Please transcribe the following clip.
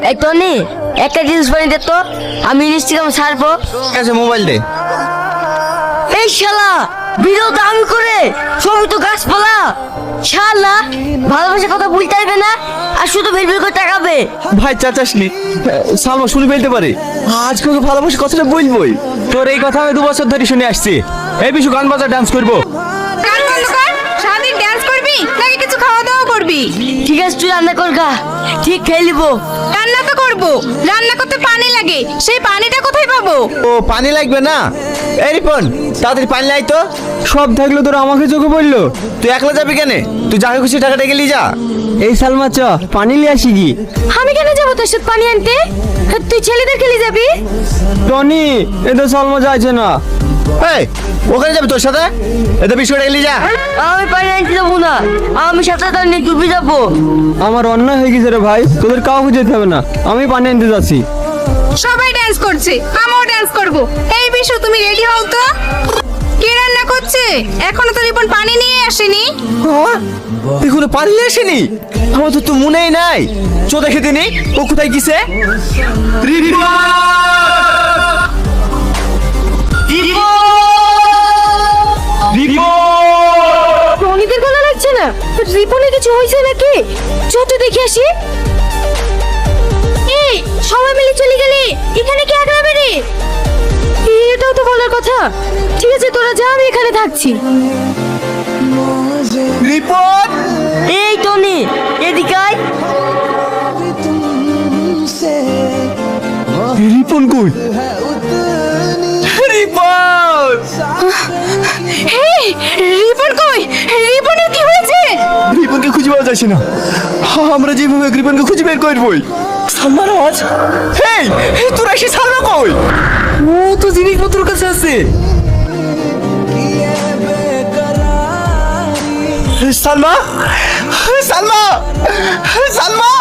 এই টনি, একটা জিনিস বানিয়ে দে তো, আমি ইনস্টাগ্রাম ছাড়বো। কাছে মোবাইল দে। এই শালা ভিডিও দামি করে, ছবি তো গাছপালা। শালা ভালোবাসার কথা বলতে পারবে না, আর শুধু ভিড় করে টাকাবে। ভাই চাচাসনি, সালমা শুনে ফেলতে পারে। আজকে ওকে ভালোবাসা কথাটা বলবই। তোর এই কথা আমি 2 বছর ধরে শুনে আসছি। এই বিশু গান বাজা ডান্স করবো। গান বন্ধ কর। সারাদিন ড্যান্স করবি নাকি কিছু খাওয়া দাওয়া করবি? ঠিক আছে, তুই রান্না কর গা, ঠিক খেয়ে নিবো। রান্না তো করবো, রান্না করতে পানি লাগে, সেই পানিটা কোথায় পাবো? ও পানি লাগবে না? এই রিপন, তাড়াতাড়ি পানি লাই তো। সব থাকলো তোর আমাকে চোখে পড়লো। তুই একলা যাবি কেন? তুই যাকে খুশি টাকাটা গেলি যা। এই সালমা চ পানি লিয়ে আসি কি? আমি কেন যাবো তোর সাথে পানি আনতে? তুই ছেলেদের খেলে যাবি? টনি, এটা সালমা যাইছে না। এই ওখানে যাবি তোর সাথে? এটা বিস্কুট গেলি যা। আমি পানি আনতে যাবো না, আমি সাথে নিয়ে ডুবে যাবো। আমার অন্যায় হয়ে গেছে রে ভাই, তোদের কাউকে যেতে হবে না, আমি পানি আনতে যাচ্ছি। সবাই ড্যান্স করছে, আমিও ড্যান্স করবো। এই বিশু, তুমি রেডি হও তো। কে রান্না করছে? এখনো তো রিপন পানি নিয়ে আসেনি। এখনো পানি নিয়ে আসেনি? আমার তো মনেই নাই। চো দেখে দিনি ও কোথায় গেছে। রনিদের গলা লাগছে না? রিপনের কিছু হয়েছে নাকি? ছোট দেখে আসি। এই সবাই মিলে চলে গেলে, এখানে কি একলা বেরি? এটাও তো বলার কথা। ঠিক আছে তোরা যা, আমি এখানে থাকছি। রিপন, এই টনি, এদিকে আয়। রিপন কই? রিপন, এই রিপন কই? রিপনের কি হয়েছে? রিপনকে খুঁজে পাওয়া যাচ্ছে না। আমরা যেভাবে রিপনকে খুঁজে বের করবই। সালমার আওয়াজ। হেই, তোরা এসে সালমা কই? ও তো জিনিসপত্র কাছে আছে। সালমা, সালমা, সালমা।